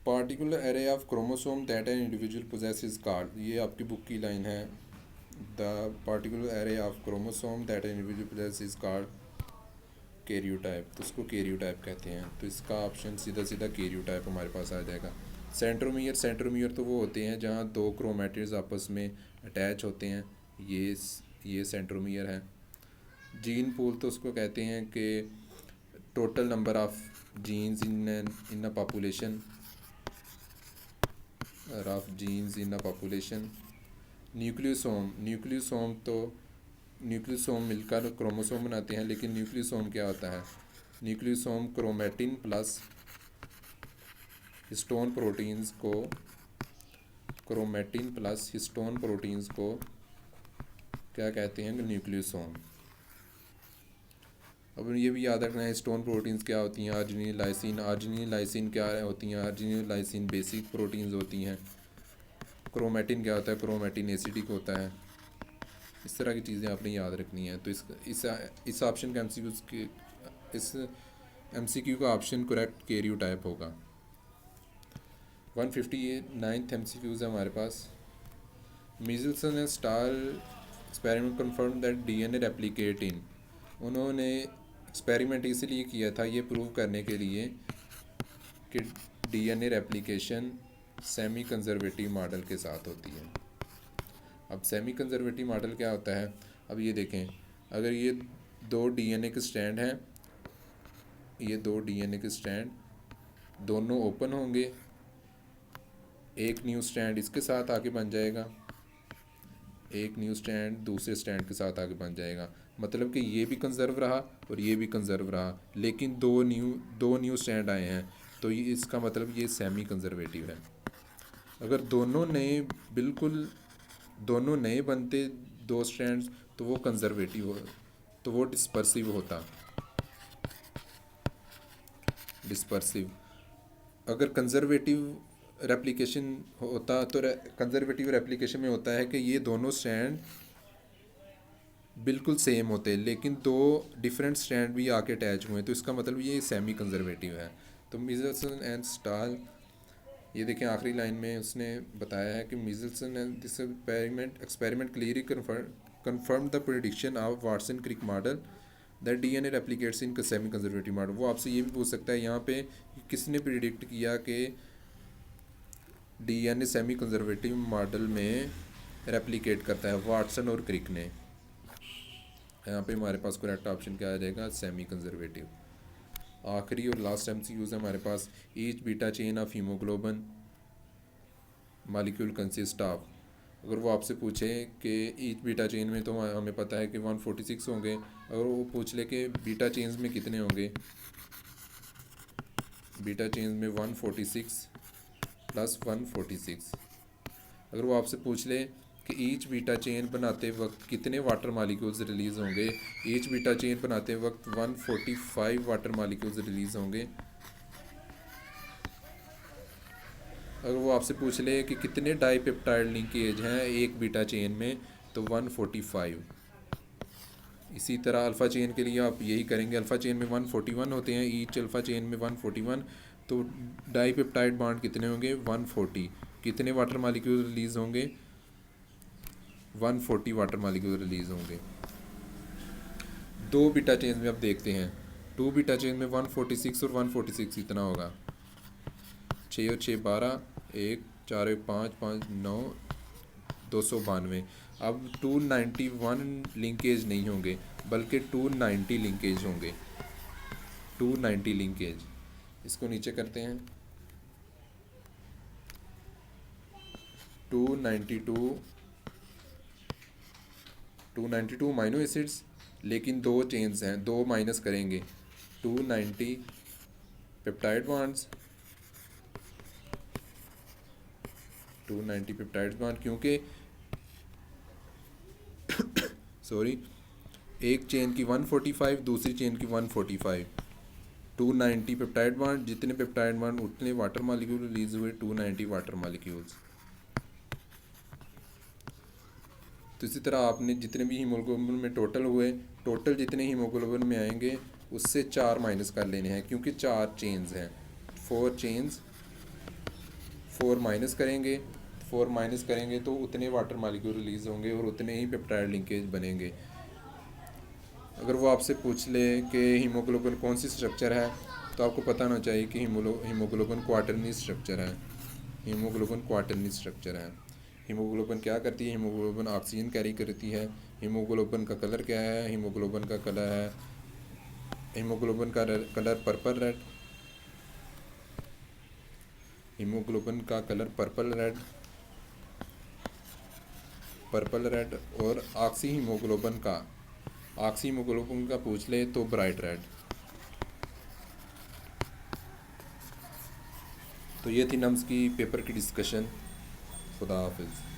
Particular array of chromosome that an individual possesses card, ये आपकी book की line है। The particular array of chromosome that an individual possesses card karyotype, तो उसको karyotype कहते हैं। तो इसका ऑप्शन सीधा सीधा कैरियोटाइप हमारे पास आ जाएगा। सेंट्रोमियर तो वो होते हैं जहाँ दो क्रोमैटिड्स आपस में अटैच होते हैं, ये सेंट्रोमियर है। जीन पूल तो उसको कहते हैं कि total number of genes in a population nucleosome मिलकर क्रोमोसोम बनाते हैं, लेकिन न्यूक्लियोसोम क्या होता है? Nucleosome chromatin plus histone proteins को क्या कहते हैं? न्यूक्लियोसोम। अब ये भी याद रखना है हिस्टोन प्रोटीन्स क्या होती हैं। आर्जिनिन लाइसिन क्या होती हैं? आर्जिनिन लाइसिन बेसिक प्रोटीन्स होती हैं। क्रोमेटिन क्या होता है? क्रोमेटिन एसिडिक होता है। इस तरह की चीज़ें आपने याद रखनी है। तो इस ऑप्शन का एमसीक्यू का ऑप्शन करेक्ट कैरियोटाइप होगा। 159th एमसीक्यूज़ है हमारे पास। Meselson and Stahl experiment confirm that DNA replicate in, उन्होंने एक्सपेरिमेंट इसलिए किया था ये प्रूव करने के लिए कि DNA replication semi conservative model के साथ होती है। अब सेमी कंजर्वेटिव मॉडल क्या होता है? अब ये देखें, अगर ये दो डीएनए के स्ट्रैंड हैं, दोनों ओपन होंगे, एक न्यू स्ट्रैंड इसके साथ आके बन जाएगा, एक न्यू स्ट्रैंड दूसरे स्ट्रैंड के साथ आगे बन जाएगा। मतलब कि ये भी कंजर्व रहा और ये भी कंजर्व रहा, लेकिन दो न्यू स्ट्रैंड आए हैं, तो ये इसका मतलब ये सेमी कंजर्वेटिव है। अगर दोनों नए बनते दो स्ट्रैंड्स, तो वो कंजर्वेटिव हो, तो वो डिस्पर्सिव। अगर कंजर्वेटिव रेप्लिकेशन होता तो कंजर्वेटिव रेप्लिकेशन में होता है कि ये दोनों स्ट्रैंड बिल्कुल सेम होते हैं, लेकिन दो डिफरेंट स्ट्रैंड भी आके अटैच हुए हैं, तो इसका मतलब ये सेमी कंजर्वेटिव है। तो मीजल्सन एंड स्टार, ये देखें आखिरी लाइन में उसने बताया है कि Meselson and this experiment clearly confirm the prediction of Watson Crick model that DNA replicates in semi conservative model. वो आपसे ये भी पूछ सकता है यहाँ पे किसने प्रिडिक्ट किया कि डीएनए सेमी कंजर्वेटिव मॉडल में रेप्लिकेट करता है? वाटसन और क्रिक ने। यहाँ पे हमारे पास करेक्ट ऑप्शन क्या आ जाएगा? Semi conservative. आखिरी और लास्ट एमसीक्यूज है हमारे पास। Each beta chain of haemoglobin molecule consist of, अगर वो आपसे पूछे कि ईच बीटा चेन में, तो हमें पता है कि 146 होंगे। अगर वो पूछ ले कि बीटा चेन्स में कितने होंगे, बीटा चेन्स में 146 प्लस 146। अगर वो आपसे पूछ ले कि ईच बीटा चेन बनाते वक्त कितने वाटर मॉलिक्यूल्स रिलीज़ होंगे, ईच बीटा चेन बनाते वक्त 145 वाटर मॉलिक्यूल्स रिलीज़ होंगे। अगर वो आपसे पूछ ले कि कितने डाईपेप्टाइड लिंकेज हैं एक बीटा चेन में, तो 145। इसी तरह अल्फ़ा चेन के लिए आप यही करेंगे। अल्फ़ा चेन में 141 होते हैं, ईच अल्फ़ा चेन में 141, तो डाईपेप्टाइड बॉन्ड कितने होंगे? 140। कितने वाटर मॉलिक्यूल रिलीज़ होंगे? 140 वाटर मॉलिक्यूल रिलीज़ होंगे। दो बीटा चेन में अब देखते हैं। टू बीटा चेन में 146 और 146 कितना होगा? 6 और 6 12, 1 4 5 5 9, 292। अब 291 लिंकेज नहीं होंगे, बल्कि 290 लिंकेज होंगे। 290 लिंकेज। इसको नीचे करते हैं। 292 माइनो एसिड्स, लेकिन दो चेन्स हैं, दो माइनस करेंगे। 290 पेप्टाइड बॉन्ड्स, 290 पेप्टाइड बॉन्ड, क्योंकि सॉरी, एक चेन की 145, दूसरी चेन की 145। 290 पेप्टाइड बॉन्ड, जितने पेप्टाइड बॉन्ड उतने वाटर मॉलिक्यूल रिलीज हुए, 290 वाटर मॉलिक्यूल्स। तो इसी तरह आपने जितने भी हीमोग्लोबिन में टोटल जितने हीमोग्लोबिन में आएंगे उससे 4 माइनस कर लेने हैं, क्योंकि 4 चेन्स हैं, 4 चेन्स 4 माइनस करेंगे, 4 माइनस करेंगे तो उतने वाटर मालिक्यूल रिलीज़ होंगे और उतने ही पेप्टाइड लिंकेज बनेंगे। अगर वो आपसे पूछ ले कि हीमोग्लोबिन कौन सी स्ट्रक्चर है, तो आपको पता होना चाहिए कि हीमोग्लोबिन क्वाटरनी स्ट्रक्चर है। हीमोग्लोबिन क्वाटरनी स्ट्रक्चर है। हीमोग्लोबिन क्या करती है? हीमोग्लोबिन ऑक्सीजन कैरी करती है। हीमोग्लोबिन का कलर क्या है? हीमोग्लोबिन का कलर है, हीमोग्लोबिन का कलर पर्पल रेड, हीमोग्लोबिन का कलर पर्पल रेड और ऑक्सी हीमोग्लोबिन का पूछ ले तो ब्राइट रेड। तो ये थी नम्स की पेपर की डिस्कशन। खुदा हाफिज़।